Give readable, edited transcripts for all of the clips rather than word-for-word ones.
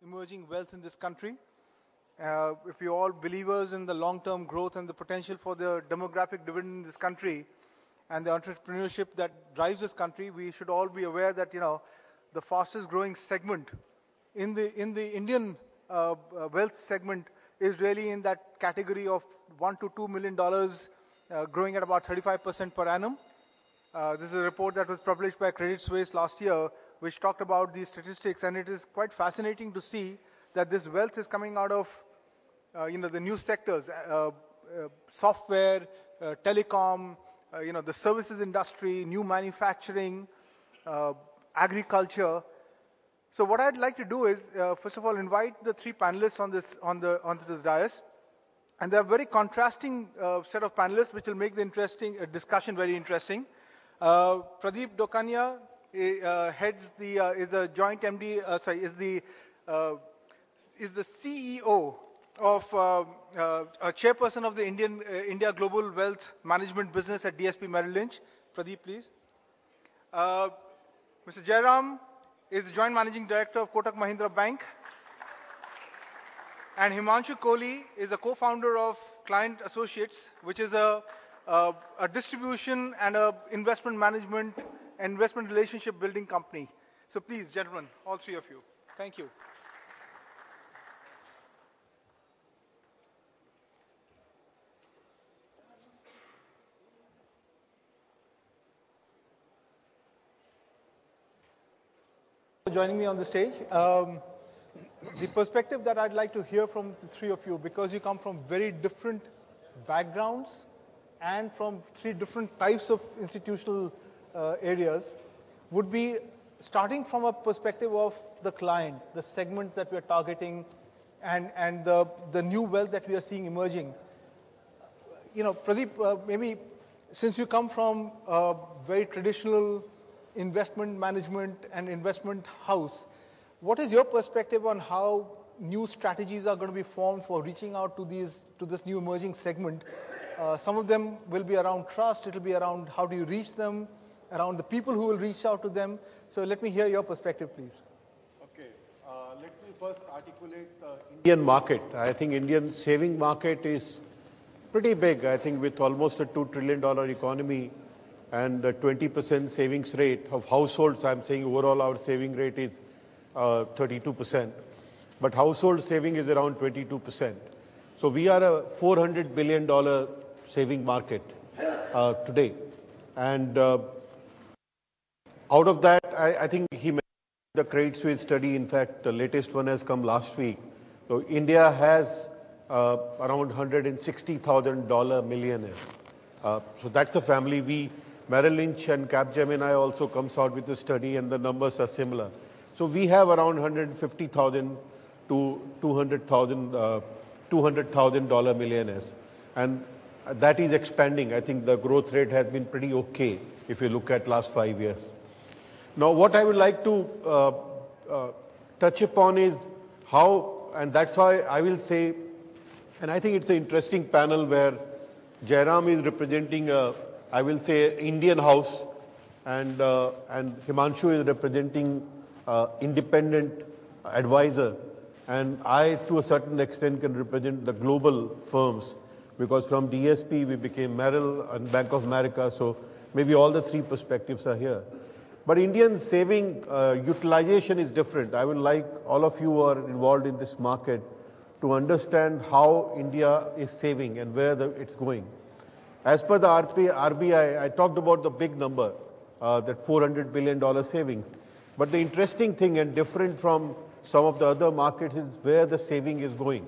emerging wealth in this country. If you're all believers in the long-term growth and the potential for the demographic dividend in this country and the entrepreneurship that drives this country, we should all be aware that, the fastest growing segment in the Indian wealth segment is really in that category of $1 to $2 million, growing at about 35% per annum. This is a report that was published by Credit Suisse last year, which talked about these statistics, and it is quite fascinating to see that this wealth is coming out of, the new sectors, software, telecom, the services industry, new manufacturing, agriculture. So what I'd like to do is, first of all, invite the three panelists onto the dais. And they're a very contrasting set of panelists, which will make the discussion very interesting. Pradeep Dokania heads is the joint MD, is the CEO of a chairperson of the India Global Wealth Management business at DSP Merrill Lynch. Pradeep, please. Mr. Jairam is the joint managing director of Kotak Mahindra Bank. And Himanshu Kohli is a co-founder of Client Associates, which is a distribution and a investment management and investment relationship building company. So please, gentlemen, all three of you. Thank you. Joining me on the stage. The perspective that I'd like to hear from the three of you, because you come from very different backgrounds and from three different types of institutional areas, would be starting from a perspective of the client, the segment that we're targeting, and the new wealth that we are seeing emerging. Pradeep, maybe since you come from a very traditional investment management and investment house, what is your perspective on how new strategies are going to be formed for reaching out to this new emerging segment? Some of them will be around trust. It will be around how do you reach them, around the people who will reach out to them. So let me hear your perspective, please. Okay. Let me first articulate the Indian market. I think Indian saving market is pretty big. I think with almost a $2 trillion economy and a 20% savings rate of households, I'm saying overall our saving rate is 32%. But household saving is around 22%. So we are a $400 billion saving market today. And out of that, I think he mentioned the Credit Suisse study. In fact, the latest one has come last week. So India has around 160,000 millionaires. So that's a family. Merrill Lynch and Capgemini also comes out with a study, and the numbers are similar. So we have around 150,000 to 200,000 millionaires. And that is expanding. I think the growth rate has been pretty okay if you look at last 5 years. Now, what I would like to touch upon is how, and that's why I will say, and I think it's an interesting panel where Jairam is representing I will say Indian house, and Himanshu is representing independent advisor, and I, to a certain extent, can represent the global firms, because from DSP we became Merrill and Bank of America, so maybe all the three perspectives are here. But Indian saving utilization is different. I would like all of you who are involved in this market to understand how India is saving and where it's going. As per the RBI, I talked about the big number, that $400 billion savings. But the interesting thing and different from some of the other markets is where the saving is going.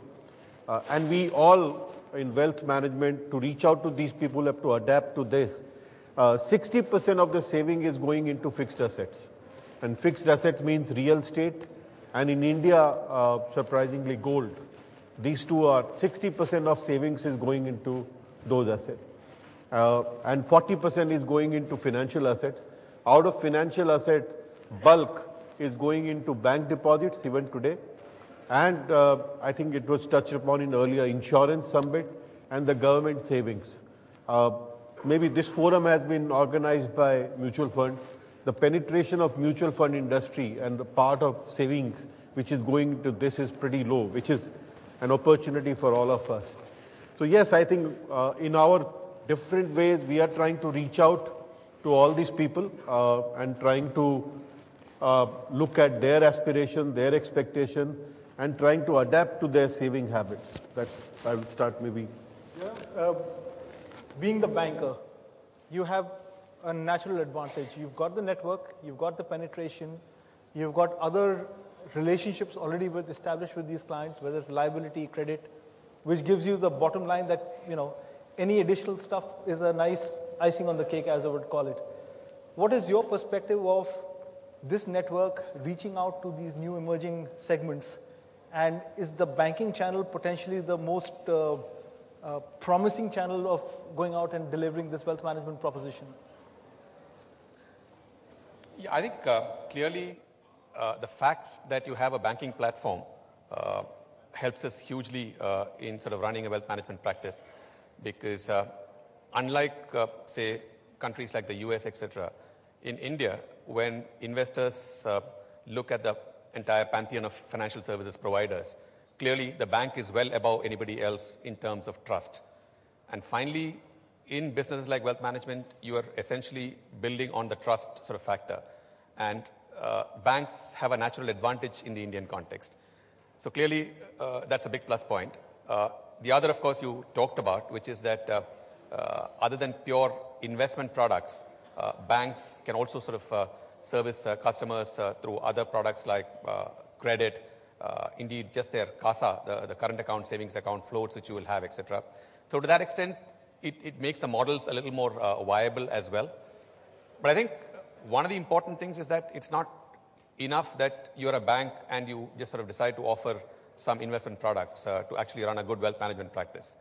And we all in wealth management, to reach out to these people, have to adapt to this. 60% of the saving is going into fixed assets. And fixed assets means real estate. And in India, surprisingly, gold. These two are 60% of savings is going into those assets. And 40% is going into financial assets. Out of financial assets, bulk is going into bank deposits even today. And I think it was touched upon in earlier insurance summit and the government savings. Maybe this forum has been organized by mutual fund. The penetration of mutual fund industry and the part of savings which is going to this is pretty low, which is an opportunity for all of us. So yes, I think in our different ways, we are trying to reach out to all these people and trying to look at their aspiration, their expectation, and trying to adapt to their saving habits. That I will start maybe. Yeah. Being the banker, you have a natural advantage. You've got the network, you've got the penetration, you've got other relationships already established with these clients, whether it's liability, credit, which gives you the bottom line that, any additional stuff is a nice icing on the cake, as I would call it. What is your perspective of this network reaching out to these new emerging segments? And is the banking channel potentially the most promising channel of going out and delivering this wealth management proposition? Yeah, I think clearly the fact that you have a banking platform helps us hugely in sort of running a wealth management practice, because unlike, say, countries like the US, etc., in India, when investors look at the entire pantheon of financial services providers, clearly the bank is well above anybody else in terms of trust. And finally, in businesses like wealth management, you are essentially building on the trust sort of factor. And banks have a natural advantage in the Indian context. So clearly, that's a big plus point. The other, of course, you talked about, which is that other than pure investment products, banks can also sort of service customers through other products like credit, indeed just their CASA, the current account, savings account floats which you will have, etc. So to that extent, it makes the models a little more viable as well. But I think one of the important things is that it's not enough that you're a bank and you just sort of decide to offer some investment products to actually run a good wealth management practice.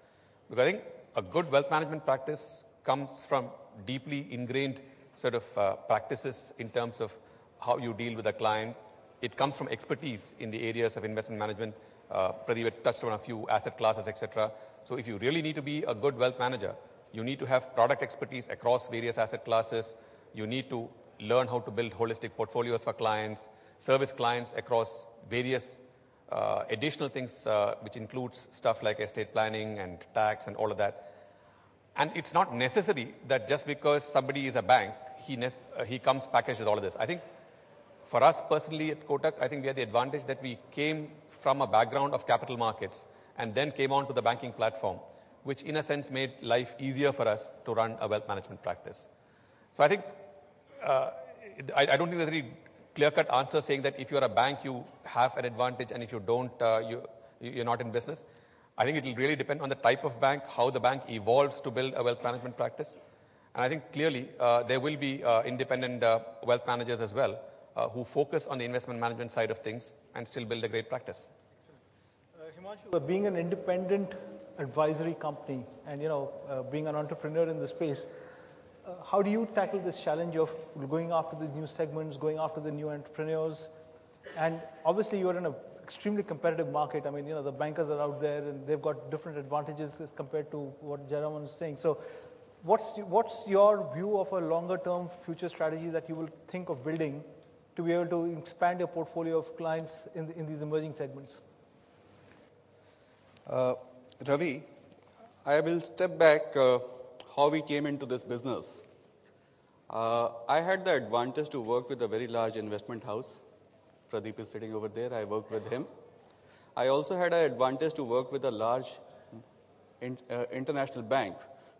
Because I think a good wealth management practice comes from deeply ingrained sort of practices in terms of how you deal with a client. It comes from expertise in the areas of investment management. Pradeep touched on a few asset classes, etc. So if you really need to be a good wealth manager, you need to have product expertise across various asset classes. You need to learn how to build holistic portfolios for clients, service clients across various additional things, which includes stuff like estate planning and tax and all of that. And it's not necessary that just because somebody is a bank, he comes packaged with all of this. I think for us personally at Kotak, I think we had the advantage that we came from a background of capital markets and then came on to the banking platform, which in a sense made life easier for us to run a wealth management practice. So I think, I don't think there's any clear-cut answer saying that if you're a bank, you have an advantage, and if you don't, you're not in business. I think it will really depend on the type of bank, how the bank evolves to build a wealth management practice. And I think clearly there will be independent wealth managers as well who focus on the investment management side of things and still build a great practice. Himanshu, being an independent advisory company and being an entrepreneur in the space, how do you tackle this challenge of going after these new segments, going after the new entrepreneurs? And obviously you're in an extremely competitive market. I mean, the bankers are out there and they've got different advantages as compared to what Jairam was saying. So what's your view of a longer term future strategy that you will think of building to be able to expand your portfolio of clients in these emerging segments? Ravi, I will step back how we came into this business. I had the advantage to work with a very large investment house. Pradeep is sitting over there. I worked with him. I also had an advantage to work with a large international bank,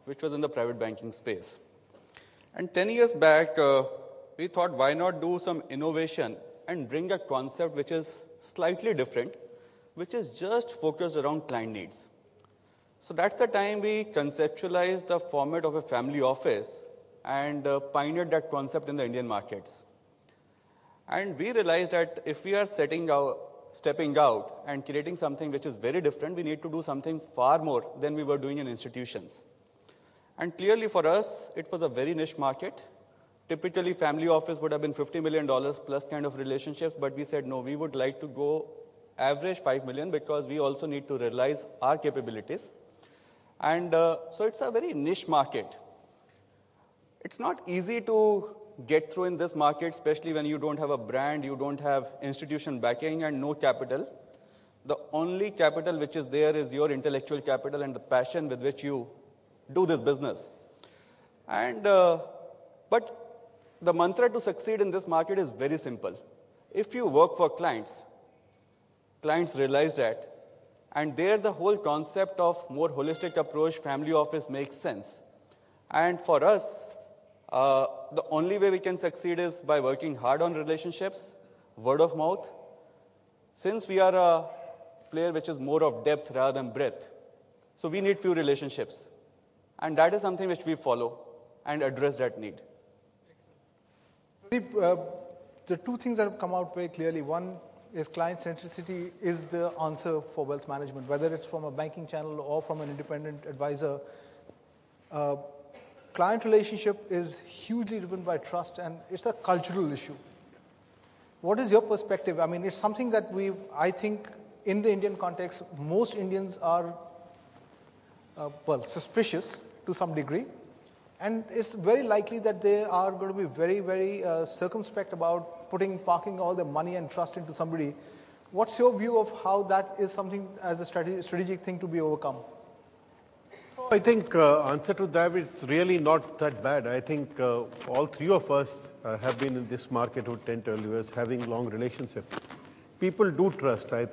which was in the private banking space. And 10 years back, we thought, why not do some innovation and bring a concept which is slightly different, which is just focused around client needs. So that's the time we conceptualized the format of a family office and pioneered that concept in the Indian markets. And we realized that if we are stepping out and creating something which is very different, we need to do something far more than we were doing in institutions. And clearly for us, it was a very niche market. Typically, family office would have been $50 million plus kind of relationships, but we said, no, we would like to go average 5 million because we also need to realize our capabilities. And so it's a very niche market. It's not easy to get through in this market, especially when you don't have a brand, you don't have institution backing and no capital. The only capital which is there is your intellectual capital and the passion with which you do this business. And, but the mantra to succeed in this market is very simple. If you work for clients, clients realize that, and there the whole concept of more holistic approach, family office makes sense. And for us, the only way we can succeed is by working hard on relationships, word of mouth. Since we are a player which is more of depth rather than breadth, so we need few relationships. And that is something which we follow and address that need. The two things that have come out very clearly. One is client centricity is the answer for wealth management, whether it's from a banking channel or from an independent advisor. Client relationship is hugely driven by trust, and it's a cultural issue. What is your perspective? I mean, it's something that I think in the Indian context, most Indians are, suspicious to some degree. And it's very likely that they are going to be very, very circumspect about parking all their money and trust into somebody. What's your view of how that is something as a strategic thing to be overcome? I think answer to that is really not that bad. I think all three of us have been in this market for 10, 12 years, having long relationships. People do trust, right?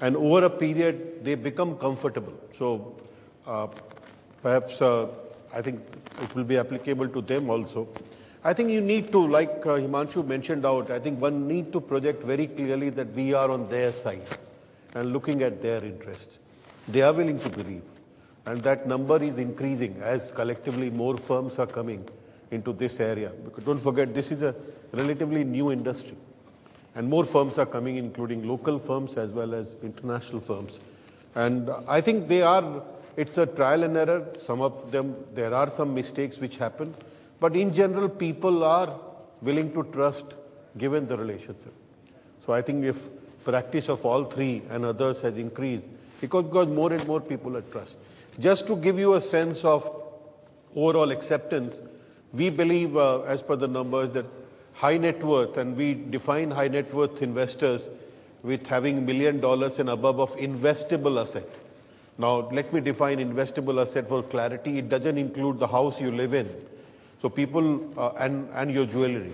And over a period, they become comfortable. So perhaps I think it will be applicable to them also. I think you need to, like Himanshu mentioned out, I think one need to project very clearly that we are on their side and looking at their interests. They are willing to believe. And that number is increasing as collectively more firms are coming into this area. Because don't forget, this is a relatively new industry. And more firms are coming, including local firms as well as international firms. And I think it's a trial and error. Some of them, there are some mistakes which happen. But in general, people are willing to trust given the relationship. So I think if practice of all three and others has increased, because more and more people are trust. Just to give you a sense of overall acceptance, we believe, as per the numbers, that high net worth, and we define high net worth investors with having $1 million and above of investable asset. Now, let me define investable asset for clarity. It doesn't include the house you live in. So people, and your jewelry.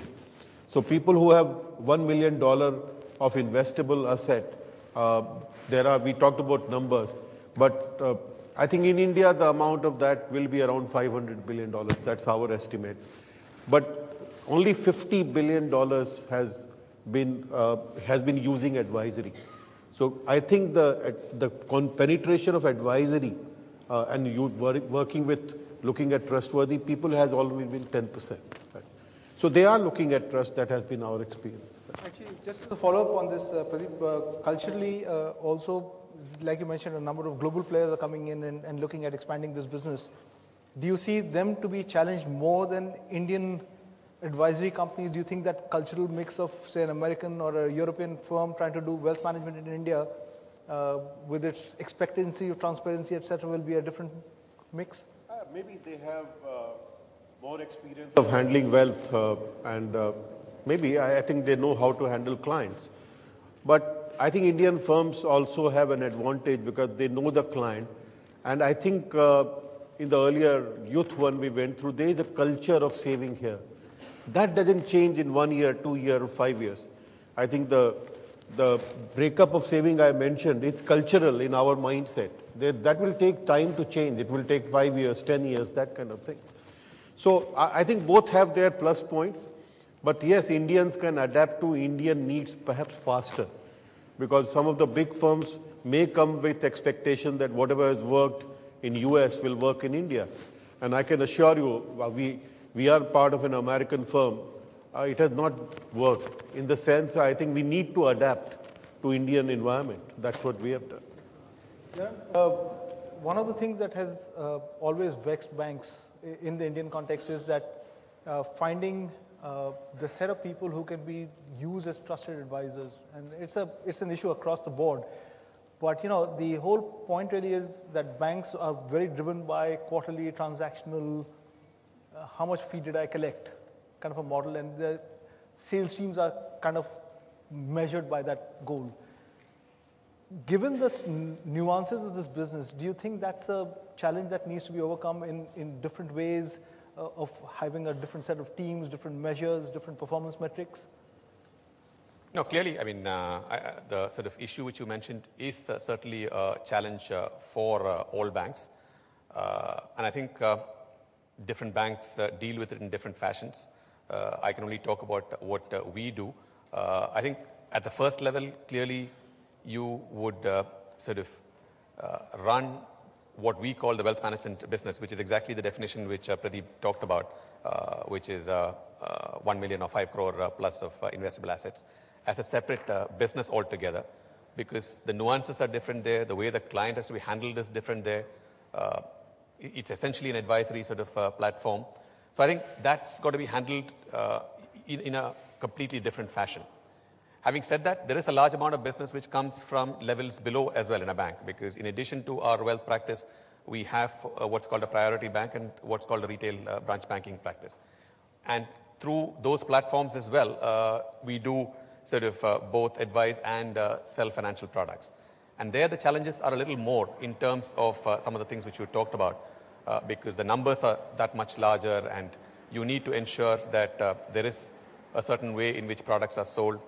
So people who have $1 million of investable asset, we talked about numbers, but I think in India, the amount of that will be around $500 billion. That's our estimate. But only $50 billion has been using advisory. So I think the penetration of advisory and you working with looking at trustworthy people has always been 10%. Right? So they are looking at trust. That has been our experience. Actually, just to follow up on this, Pradeep, culturally also, like you mentioned, a number of global players are coming in and looking at expanding this business. Do you see them to be challenged more than Indian advisory companies? Do you think that cultural mix of, say, an American or a European firm trying to do wealth management in India with its expectancy of transparency, etc., will be a different mix? Maybe they have more experience of handling wealth and maybe I think they know how to handle clients. But I think Indian firms also have an advantage because they know the client. And I think in the earlier youth one we went through, there is a culture of saving here. That doesn't change in 1 year, 2 years, or 5 years. I think the breakup of saving I mentioned, it's cultural in our mindset. That will take time to change. It will take 5 years, 10 years, that kind of thing. So I think both have their plus points. But yes, Indians can adapt to Indian needs perhaps faster. Because some of the big firms may come with expectation that whatever has worked in US will work in India. And I can assure you, we are part of an American firm. It has not worked. In the sense, I think we need to adapt to Indian environment. That's what we have done. One of the things that has always vexed banks in the Indian context is that finding the set of people who can be used as trusted advisors, and it's an issue across the board. But the whole point really is that banks are very driven by quarterly transactional, how much fee did I collect kind of a model, and the sales teams are kind of measured by that goal. Given the nuances of this business, do you think that's a challenge that needs to be overcome in different ways of having a different set of teams, different measures, different performance metrics? No, clearly, I mean, the sort of issue which you mentioned is certainly a challenge for all banks. And I think different banks deal with it in different fashions. I can only talk about what we do. I think at the first level, clearly, you would sort of run what we call the wealth management business, which is exactly the definition which Pradeep talked about, which is 1 million or 5 crore plus of investable assets, as a separate business altogether, because the nuances are different there, the way the client has to be handled is different there. It's essentially an advisory sort of platform. So I think that's got to be handled in a completely different fashion. Having said that, there is a large amount of business which comes from levels below as well in a bank, because in addition to our wealth practice, we have what's called a priority bank and what's called a retail branch banking practice. And through those platforms as well, we do sort of both advise and sell financial products. And there the challenges are a little more in terms of some of the things which you talked about, because the numbers are that much larger and you need to ensure that there is a certain way in which products are sold.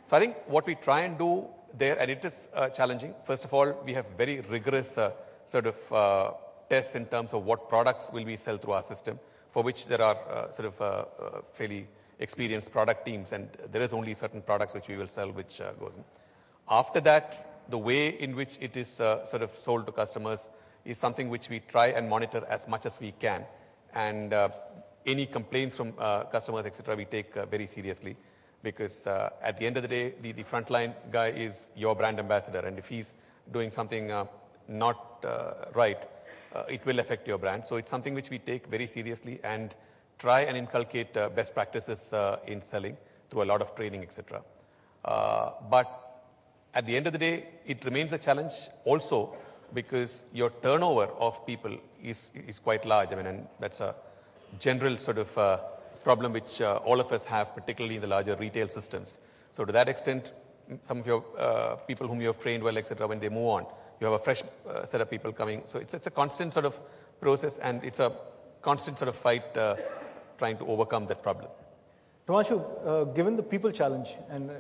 So I think what we try and do there, and it is challenging, first of all, we have very rigorous sort of tests in terms of what products will we sell through our system, for which there are sort of fairly experienced product teams, and there is only certain products which we will sell which goes in. After that, the way in which it is sort of sold to customers is something which we try and monitor as much as we can. And any complaints from customers, etc., we take very seriously. Because at the end of the day, the frontline guy is your brand ambassador. And if he's doing something not right, it will affect your brand. So it's something which we take very seriously and try and inculcate best practices in selling through a lot of training, etc. But at the end of the day, it remains a challenge also because your turnover of people is quite large. I mean, and that's a general sort of problem which all of us have, particularly in the larger retail systems. So to that extent, some of your people whom you have trained well, etc., when they move on, you have a fresh set of people coming. So it's a constant sort of process, and it's a constant sort of fight trying to overcome that problem. Himanshu, given the people challenge, and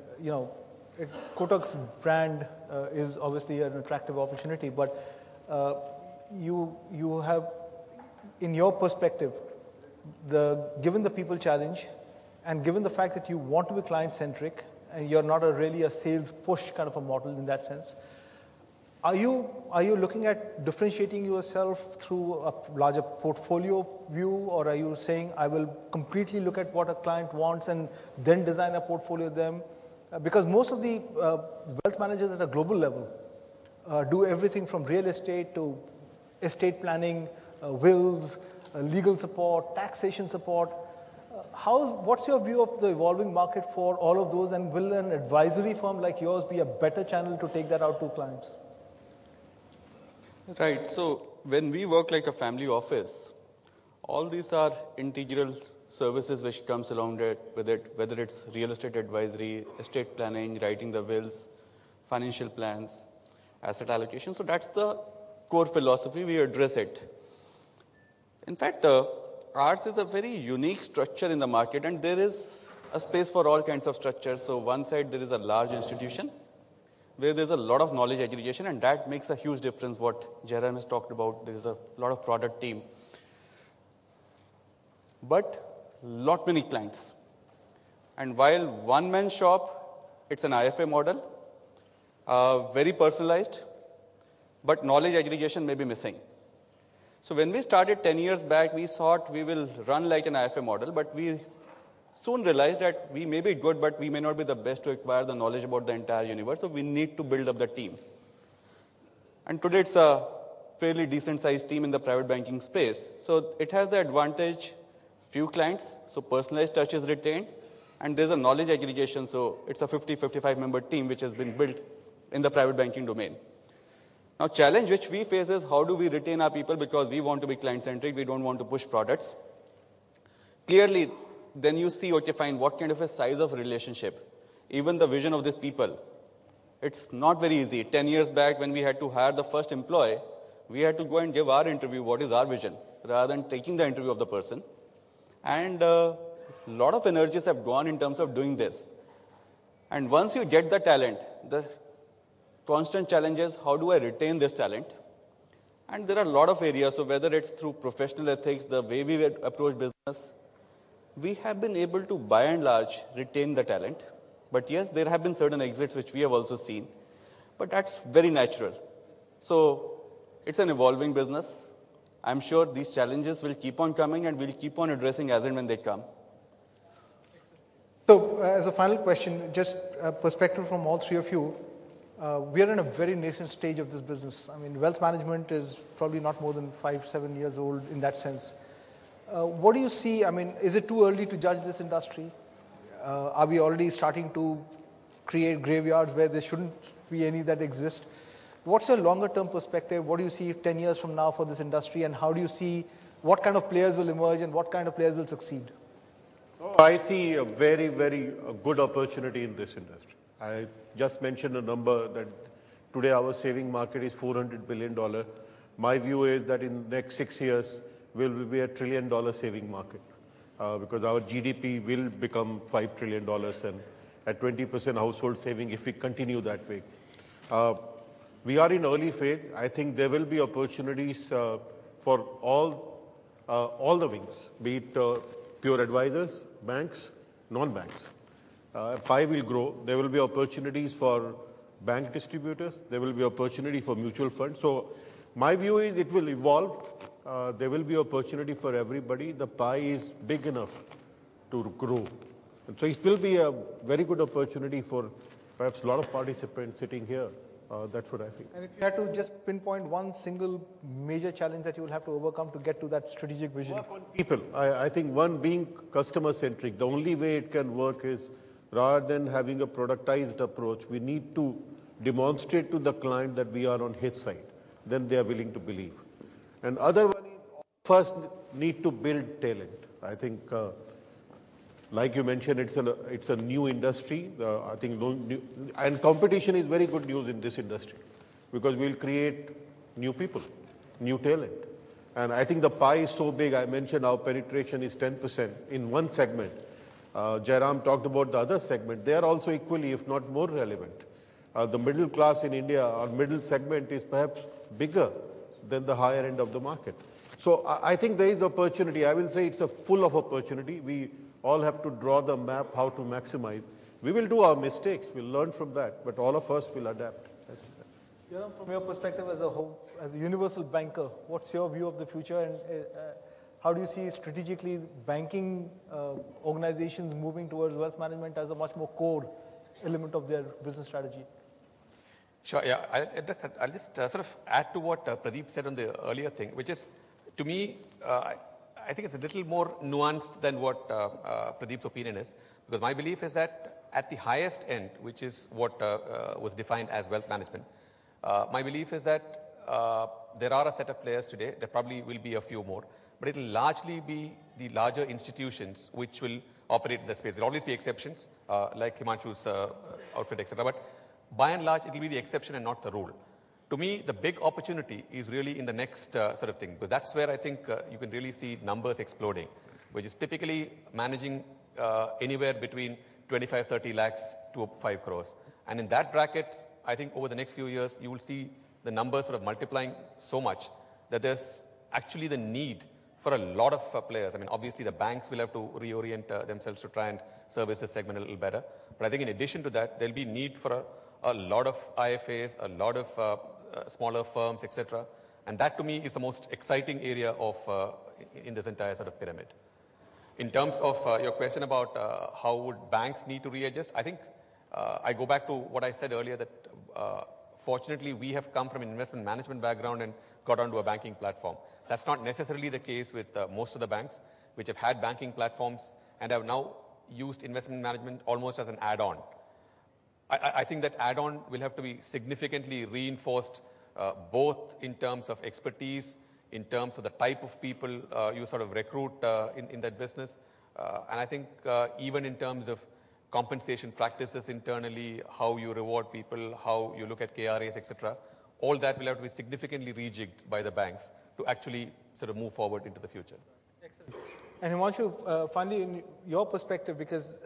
Kotak's brand is obviously an attractive opportunity, but you have, in your perspective, given the people challenge, and given the fact that you want to be client-centric, and you're not really a sales push kind of a model in that sense, are you looking at differentiating yourself through a larger portfolio view, or are you saying, I will completely look at what a client wants and then design a portfolio of them? Because most of the wealth managers at a global level do everything from real estate to estate planning, wills, legal support, taxation support. What's your view of the evolving market for all of those, and will an advisory firm like yours be a better channel to take that out to clients? Right. So when we work like a family office, all these are integral services which comes along with it, whether it's real estate advisory, estate planning, writing the wills, financial plans, asset allocation. So that's the core philosophy. We address it. In fact, ours is a very unique structure in the market, and there is a space for all kinds of structures. So one side, there is a large institution where there's a lot of knowledge aggregation, and that makes a huge difference. What Jairam has talked about, there is a lot of product team. But lot many clients. And while one-man shop, it's an IFA model, very personalized, but knowledge aggregation may be missing. So when we started 10 years back, we thought we will run like an IFA model, but we soon realized that we may be good, but we may not be the best to acquire the knowledge about the entire universe, so we need to build up the team. And today it's a fairly decent sized team in the private banking space. So it has the advantage, few clients, so personalized touch is retained, and there's a knowledge aggregation, so it's a 50-55 member team which has been built in the private banking domain. Now, challenge which we face is how do we retain our people, because we want to be client-centric, we don't want to push products. Clearly, then you see, okay, fine, what kind of a size of relationship, even the vision of these people. It's not very easy. 10 years back, when we had to hire the first employee, we had to go and give our interview, what is our vision, rather than taking the interview of the person. And a lot of energies have gone in terms of doing this. And once you get the talent, the constant challenge is, how do I retain this talent? And there are a lot of areas, so whether it's through professional ethics, the way we approach business, we have been able to, by and large, retain the talent. But yes, there have been certain exits which we have also seen, but that's very natural. So it's an evolving business. I'm sure these challenges will keep on coming and we'll keep on addressing as and when they come. So as a final question, just a perspective from all three of you. We are in a very nascent stage of this business. I mean, wealth management is probably not more than 5-7 years old in that sense. What do you see? I mean, is it too early to judge this industry? Are we already starting to create graveyards where there shouldn't be any that exist? What's your longer term perspective? What do you see 10 years from now for this industry, and how do you see what kind of players will emerge and what kind of players will succeed? I see a very, very good opportunity in this industry. I just mentioned a number that today our saving market is $400 billion. My view is that in the next 6 years, will be $1 trillion saving market because our GDP will become $5 trillion and at 20% household saving if we continue that way. We are in early phase. I think there will be opportunities for all the wings, be it pure advisors, banks, non-banks. Pie will grow. There will be opportunities for bank distributors. There will be opportunity for mutual funds. So my view is it will evolve. There will be opportunity for everybody. The pie is big enough to grow. And so it will be a very good opportunity for perhaps a lot of participants sitting here. That's what I think. And if you had to just pinpoint one single major challenge that you will have to overcome to get to that strategic vision? Work on people. I think one being customer-centric. The only way it can work is rather than having a productized approach, we need to demonstrate to the client that we are on his side. Then they are willing to believe. And other one is first need to build talent. I think, like you mentioned, it's a new industry. I think and competition is very good news in this industry because we'll create new people, new talent. And I think the pie is so big. I mentioned our penetration is 10% in one segment. Jairam talked about the other segment. They are also equally, if not more relevant. The middle class in India, or middle segment, is perhaps bigger than the higher end of the market. So I think there is opportunity. I will say it's a full of opportunity. We all have to draw the map how to maximize. We will do our mistakes. We'll learn from that. But all of us will adapt. From your perspective as a universal banker, what's your view of the future, and how do you see strategically banking organizations moving towards wealth management as a much more core element of their business strategy? Sure, yeah. I'll just sort of add to what Pradeep said on the earlier thing, which is, to me, I think it's a little more nuanced than what Pradeep's opinion is, because my belief is that at the highest end, which is what was defined as wealth management, my belief is that there are a set of players today. There probably will be a few more, but it will largely be the larger institutions which will operate in the space. There will always be exceptions, like Himanshu's outfit, etc. But by and large, it will be the exception and not the rule. To me, the big opportunity is really in the next sort of thing, because that's where I think you can really see numbers exploding, which is typically managing anywhere between 25, 30 lakhs to 5 crores. And in that bracket, I think over the next few years, you will see the numbers sort of multiplying so much that there's actually the need for a lot of players. I mean, obviously, the banks will have to reorient themselves to try and service the segment a little better. But I think in addition to that, there'll be need for a lot of IFAs, a lot of smaller firms, etc. And that, to me, is the most exciting area of in this entire sort of pyramid. In terms of your question about how would banks need to readjust, I think I go back to what I said earlier, that fortunately, we have come from an investment management background and got onto a banking platform. That's not necessarily the case with most of the banks, which have had banking platforms and have now used investment management almost as an add-on. I think that add-on will have to be significantly reinforced, both in terms of expertise, in terms of the type of people you sort of recruit in that business, And I think even in terms of compensation practices internally, how you reward people, how you look at KRAs, etc., all that will have to be significantly rejigged by the banks to actually sort of move forward into the future. Excellent. And Himanshu, finally, in your perspective, because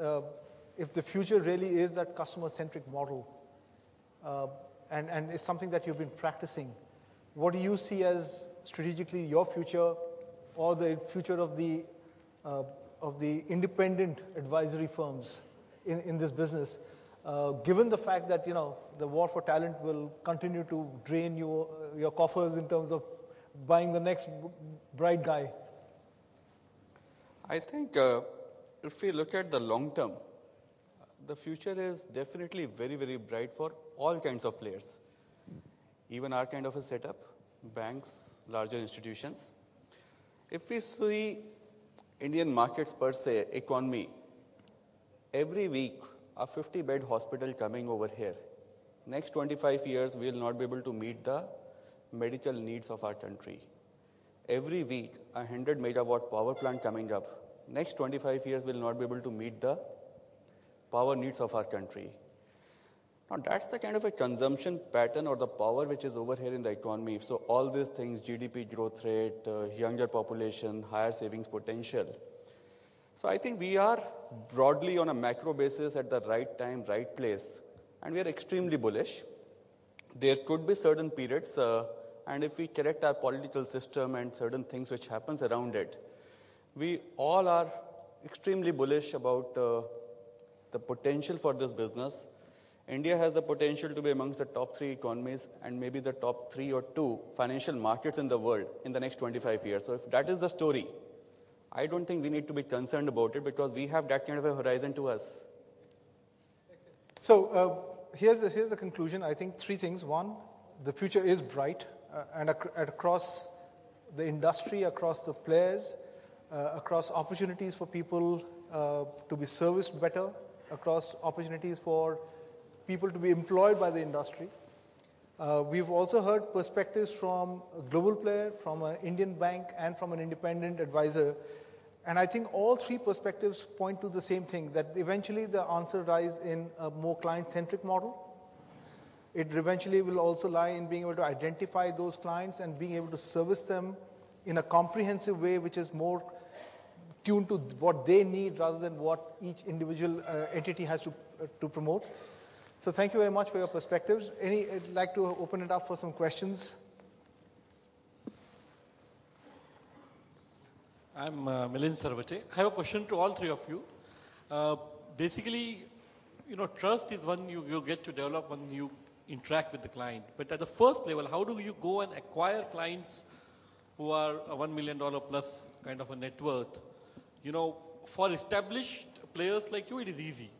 if the future really is that customer-centric model, and it's something that you've been practicing, what do you see as strategically your future or the future of the independent advisory firms in this business, given the fact that, the war for talent will continue to drain your coffers in terms of buying the next bright guy? I think if we look at the long term, the future is definitely very, very bright for all kinds of players. Even our kind of a setup, banks, larger institutions. If we see Indian markets per se, economy, every week a 50-bed hospital coming over here. Next 25 years, we will not be able to meet the medical needs of our country. Every week, a 100-megawatt power plant coming up. Next 25 years, we will not be able to meet the power needs of our country. Now, that's the kind of a consumption pattern or the power which is over here in the economy. So all these things, GDP growth rate, younger population, higher savings potential. So I think we are broadly on a macro basis at the right time, right place, and we are extremely bullish. There could be certain periods, and if we correct our political system and certain things which happens around it, we all are extremely bullish about the potential for this business. India has the potential to be amongst the top 3 economies and maybe the top 3 or 2 financial markets in the world in the next 25 years. So if that is the story, I don't think we need to be concerned about it because we have that kind of a horizon to us. So here's the conclusion. I think 3 things. One, the future is bright and across the industry, across the players, across opportunities for people to be serviced better, across opportunities for people to be employed by the industry. We've also heard perspectives from a global player, from an Indian bank, and from an independent advisor. And I think all 3 perspectives point to the same thing, that eventually the answer lies in a more client-centric model. It eventually will also lie in being able to identify those clients and being able to service them in a comprehensive way, which is more tuned to what they need rather than what each individual entity has to promote. So thank you very much for your perspectives. I'd like to open it up for some questions. I'm Milind Sarvate. I have a question to all 3 of you. Basically, trust is one you get to develop when you interact with the client. But at the first level, how do you go and acquire clients who are a $1 million plus kind of a net worth? For established players like you, it is easy.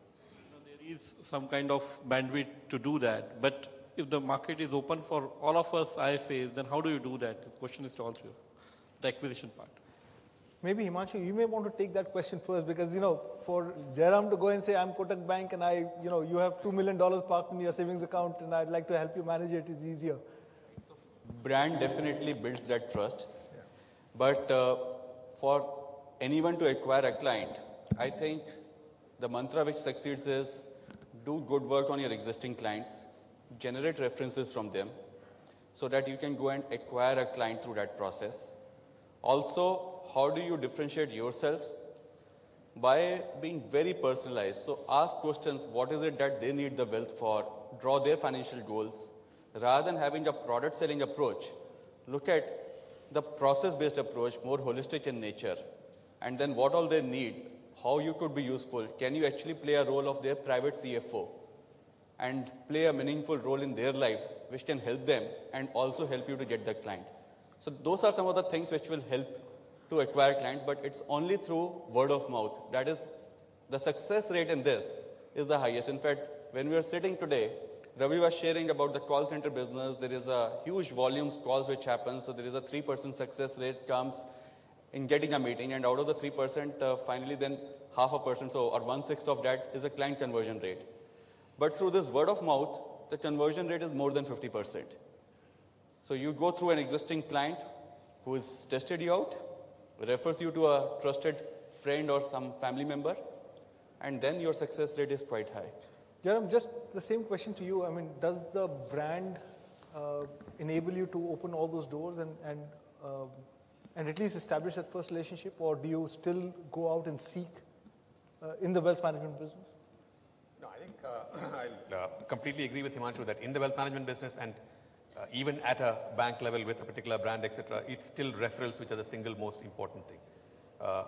There is some kind of bandwidth to do that. But if the market is open for all of us IFAs, then how do you do that? The question is to all 3 of you, the acquisition part. Maybe Himanshu, you may want to take that question first because, for Jairam to go and say, I'm Kotak Bank and you have $2 million parked in your savings account and I'd like to help you manage it, is easier. Brand definitely builds that trust. Yeah. But for anyone to acquire a client, I think the mantra which succeeds is do good work on your existing clients, generate references from them so that you can go and acquire a client through that process. Also, how do you differentiate yourselves? By being very personalized. So ask questions, what is it that they need the wealth for? Draw their financial goals. Rather than having a product selling approach, look at the process-based approach, more holistic in nature. And then what all they need, how you could be useful. Can you actually play a role of their private CFO and play a meaningful role in their lives, which can help them and also help you to get the client. So those are some of the things which will help to acquire clients, but it's only through word of mouth. That is, the success rate in this is the highest. In fact, when we were sitting today, Ravi was sharing about the call center business. There is a huge volumes calls which happens. So there is a 3% success rate comes in getting a meeting. And out of the 3%, finally then 0.5%, so or 1/6 of that is a client conversion rate. But through this word of mouth, the conversion rate is more than 50%. So you go through an existing client who has tested you out, refers you to a trusted friend or some family member, and then your success rate is quite high. Jaram, just the same question to you. I mean, does the brand enable you to open all those doors and at least establish that first relationship, or do you still go out and seek in the wealth management business? No, I think I'll completely agree with Himanshu that in the wealth management business and even at a bank level with a particular brand, etc., it's still referrals which are the single most important thing.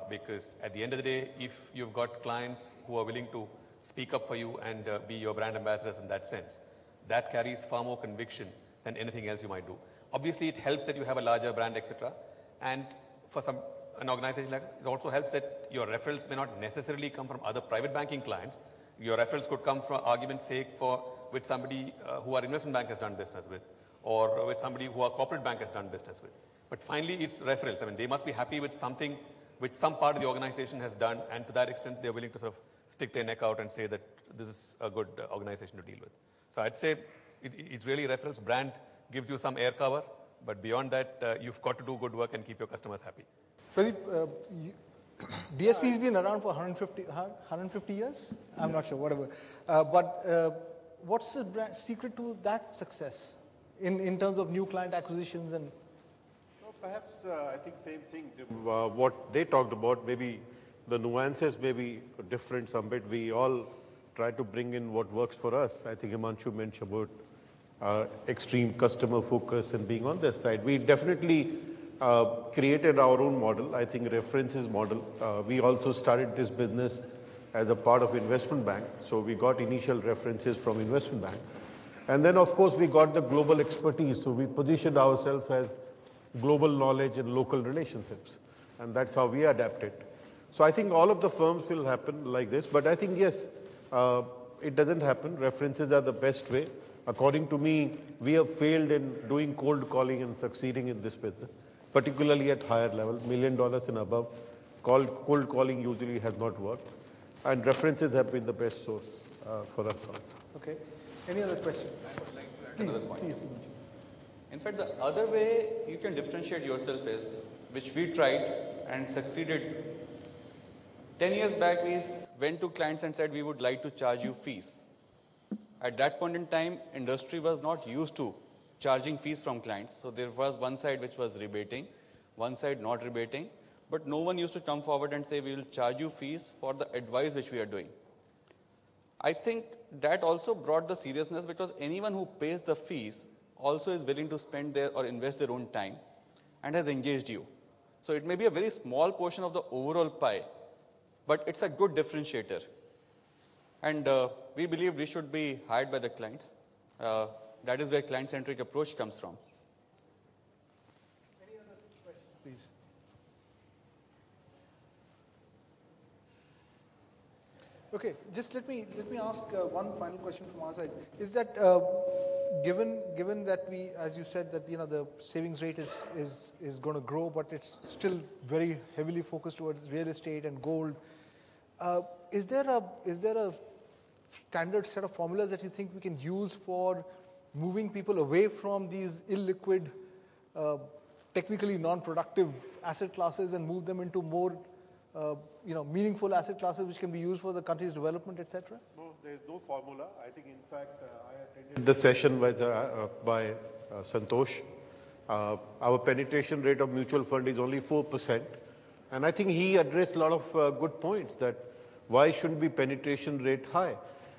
Because at the end of the day, if you've got clients who are willing to speak up for you and be your brand ambassadors in that sense, that carries far more conviction than anything else you might do. Obviously, it helps that you have a larger brand, etc. And for an organization like that, it also helps that your referrals may not necessarily come from other private banking clients. Your referrals could come for argument's sake with somebody who our investment bank has done business with, or with somebody who our corporate bank has done business with. But finally, it's referrals. I mean, they must be happy with something which some part of the organization has done, and to that extent, they're willing to sort of stick their neck out and say that this is a good organization to deal with. So I'd say it's really referrals. Brand gives you some air cover, but beyond that, you've got to do good work and keep your customers happy. Pradeep, DSP has been around for 150 years? I'm not sure, whatever. But what's the secret to that success in terms of new client acquisitions? And perhaps I think same thing. What they talked about, maybe the nuances may be different some bit. We all try to bring in what works for us. I think Himanshu mentioned about extreme customer focus and being on this side. We definitely created our own model, I think references model. We also started this business as a part of investment bank. So we got initial references from investment bank. And then of course we got the global expertise. So we positioned ourselves as global knowledge and local relationships. And that's how we adapted. So I think all of the firms will happen like this. But I think, yes, it doesn't happen. References are the best way. According to me, we have failed in doing cold calling and succeeding in this business, particularly at higher level, $1 million and above. Cold calling usually has not worked. And references have been the best source for us also. Okay. Any other question? I would like to add another point. Please. In fact, the other way you can differentiate yourself is, which we tried and succeeded. 10 years back, we went to clients and said we would like to charge you fees. At that point in time, industry was not used to charging fees from clients. So there was one side which was rebating, one side not rebating. But no one used to come forward and say we will charge you fees for the advice which we are doing. I think that also brought the seriousness, because anyone who pays the fees also is willing to spend their or invest their own time and has engaged you. So it may be a very small portion of the overall pie, but it's a good differentiator. And we believe we should be hired by the clients. That is where client-centric approach comes from. Any other questions, please? Okay, just let me ask one final question from our side. Is that given that we, as you said, that the savings rate is going to grow, but it's still very heavily focused towards real estate and gold. Is there a standard set of formulas that you think we can use for moving people away from these illiquid, technically non-productive asset classes and move them into more meaningful asset classes which can be used for the country's development, etc.? No, there is no formula. I think, in fact, I attended the session by Santosh. Our penetration rate of mutual fund is only 4%. And I think he addressed a lot of good points that why shouldn't be penetration rate high?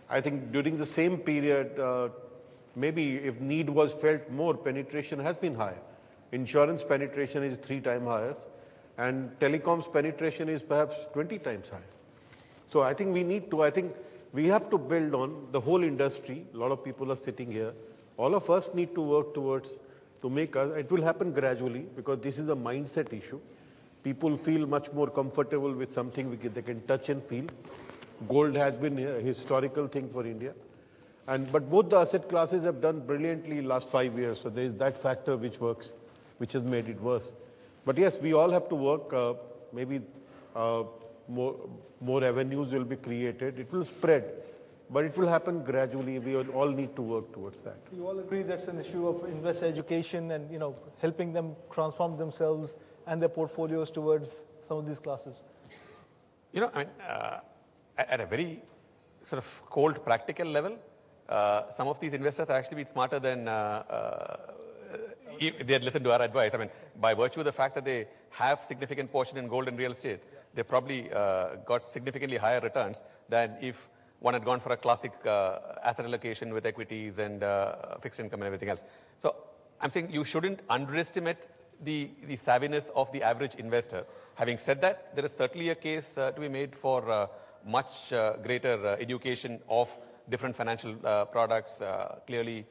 I think during the same period, maybe if need was felt more, penetration has been higher. Insurance penetration is 3 times higher. And telecoms penetration is perhaps 20 times higher. So I think we have to build on the whole industry. A lot of people are sitting here. All of us need to work towards to make us, it will happen gradually because this is a mindset issue. People feel much more comfortable with something they can touch and feel. Gold has been a historical thing for India. But both the asset classes have done brilliantly last 5 years. So there is that factor which works, which has made it worse. But yes, we all have to work. Maybe more avenues will be created. It will spread, but it will happen gradually. We all need to work towards that. You all agree that's an issue of investor education and helping them transform themselves and their portfolios towards some of these classes? I mean, at a very sort of cold practical level, some of these investors have actually been smarter than if they had listened to our advice. I mean, by virtue of the fact that they have significant portion in gold and real estate, they probably got significantly higher returns than if one had gone for a classic asset allocation with equities and fixed income and everything else. So I'm saying you shouldn't underestimate the savviness of the average investor. Having said that, there is certainly a case to be made for much greater education of different financial products, clearly,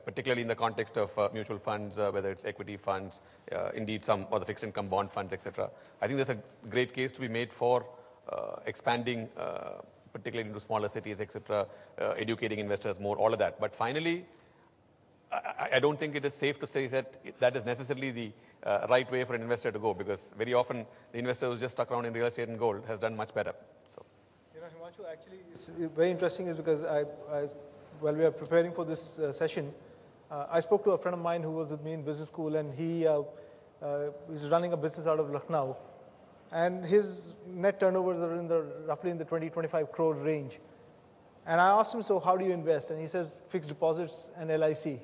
particularly in the context of mutual funds, whether it's equity funds, indeed some or the fixed income bond funds, etc. I think there's a great case to be made for expanding, particularly into smaller cities, etc., educating investors more, all of that. But finally, I don't think it is safe to say that that is necessarily the right way for an investor to go, because very often the investor who's just stuck around in real estate and gold has done much better. So, Himanshu, actually, it's very interesting is because while we are preparing for this session, I spoke to a friend of mine who was with me in business school, and he is running a business out of Lucknow, and his net turnovers are roughly in the 20-25 crore range. And I asked him, so how do you invest? And he says, fixed deposits and LIC.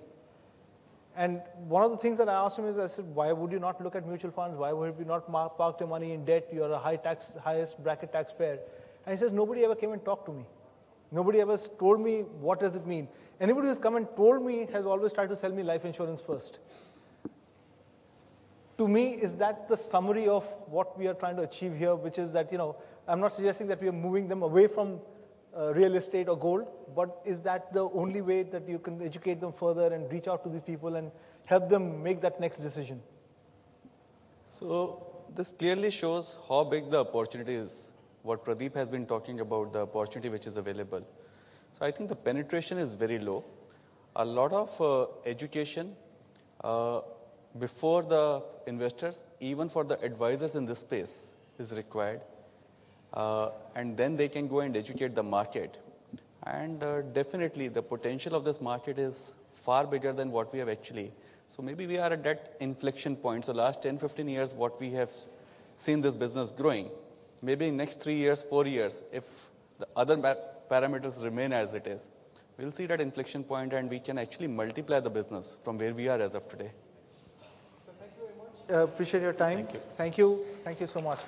And one of the things that I asked him is, I said, why would you not look at mutual funds? Why would you not park your money in debt? You're a highest bracket taxpayer. And he says, nobody ever came and talked to me. Nobody ever told me what does it mean. Anybody who's come and told me has always tried to sell me life insurance first. To me, is that the summary of what we are trying to achieve here, which is that, I'm not suggesting that we are moving them away from real estate or gold, but is that the only way that you can educate them further and reach out to these people and help them make that next decision? So this clearly shows how big the opportunity is. What Pradeep has been talking about, the opportunity which is available. So I think the penetration is very low. A lot of education before the investors, even for the advisors in this space, is required. And then they can go and educate the market. And definitely the potential of this market is far bigger than what we have actually. So maybe we are at that inflection point. So last 10, 15 years, what we have seen this business growing. Maybe in next 3 years, 4 years, if the other parameters remain as it is, we'll see that inflection point and we can actually multiply the business from where we are as of today. So thank you very much. Appreciate your time. Thank you. Thank you. Thank you so much.